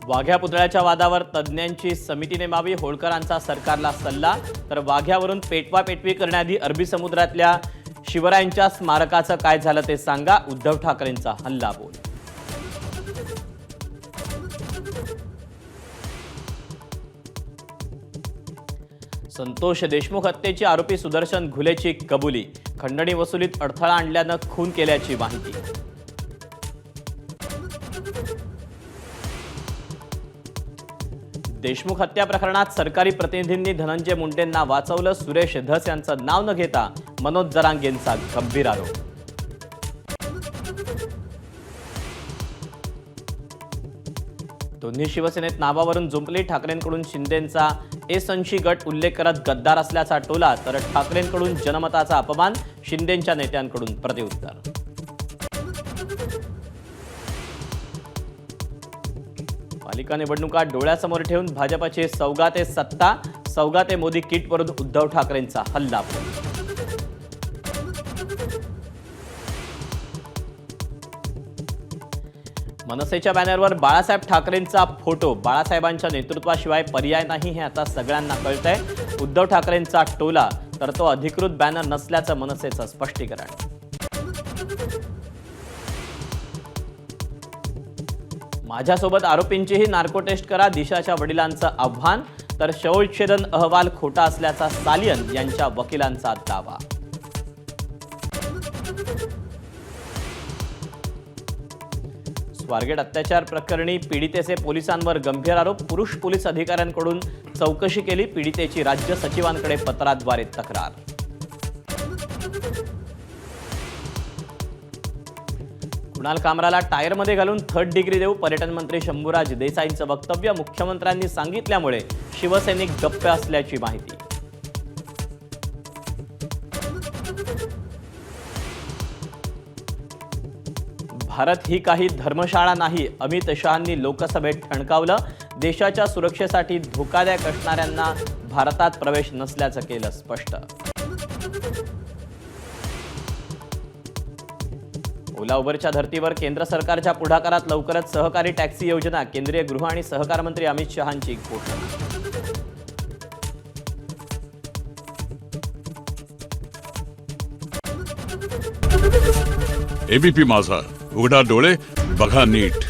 वाघ्या पुतळ्याच्या वादावर तज्ज्ञांची समिती नेमावी, होळकरांचा सरकारला सल्ला। तर वाघ्यावरून पेटवापेटवी करण्याआधी अरबी समुद्रातल्या शिवरायांच्या स्मारकाचं काय झालं ते सांगा, उद्धव ठाकरेंचा हल्लाबोल। संतोष देशमुख हत्येची आरोपी सुदर्शन घुलेची कबुली, खंडणी वसुलीत अडथळा आणल्यानं खून केल्याची माहिती। देशमुख हत्या प्रकरणात सरकारी प्रतिनिधींनी धनंजय मुंडेंना वाचवलं, सुरेश धस यांचं नाव न घेता मनोज जरांगेंचा गंभीर आरोप। दोन्ही शिवसेनेत नावावरून जुंपली, ठाकरेंकडून शिंदेंचा एसंशी गट उल्लेख करत गद्दार असल्याचा टोला, तर ठाकरेंकडून जनमताचा अपमान, शिंदेंच्या नेत्यांकडून प्रत्युत्तर। पालिका निवडणुका डोळ्यासमोर ठेवून भाजपचे सौगाते सत्ता, सौगाते मोदी किटवरून उद्धव ठाकरेंचा हल्लाबोल। मनसेच्या बॅनरवर बाळासाहेब ठाकरेंचा फोटो, बाळासाहेबांच्या नेतृत्वाशिवाय पर्याय नाही हे आता सगळ्यांना कळतंय, उद्धव ठाकरेंचा टोला, तर तो अधिकृत बॅनर नसल्याचं मनसेचं स्पष्टीकरण। माझ्यासोबत आरोपींचीही नार्को टेस्ट करा, दिशाच्या वडिलांचं आव्हान, तर शवविच्छेदन अहवाल खोटा असल्याचा सालियन यांच्या वकिलांचा दावा। स्वारगेट अत्याचार प्रकरणी पीडितेचे पोलिसांवर गंभीर आरोप, पुरुष पोलीस अधिकाऱ्यांकडून चौकशी केली, पीडितेची राज्य सचिवांकडे पत्राद्वारे तक्रार। कुणाल कामराला टायरमध्ये घालून थर्ड डिग्री देऊ, पर्यटन मंत्री शंभूराज देसाईंचं वक्तव्य, मुख्यमंत्र्यांनी सांगितल्यामुळे शिवसैनिक गप्प असल्याची माहिती। भारत ही काही धर्मशाळा नाही, अमित शहांनी लोकसभेत ठणकावलं, देशाच्या सुरक्षेसाठी धोकादायक असणाऱ्यांना भारतात प्रवेश नसल्याचं केलं स्पष्ट। ओला उबरच्या धर्तीवर केंद्र सरकारच्या पुढाकारात लवकरच सहकारी टॅक्सी योजना, केंद्रीय गृह आणि सहकार मंत्री अमित शहांची घोषणा। एबीपी माझा, उघडा डोळे बघा नीट।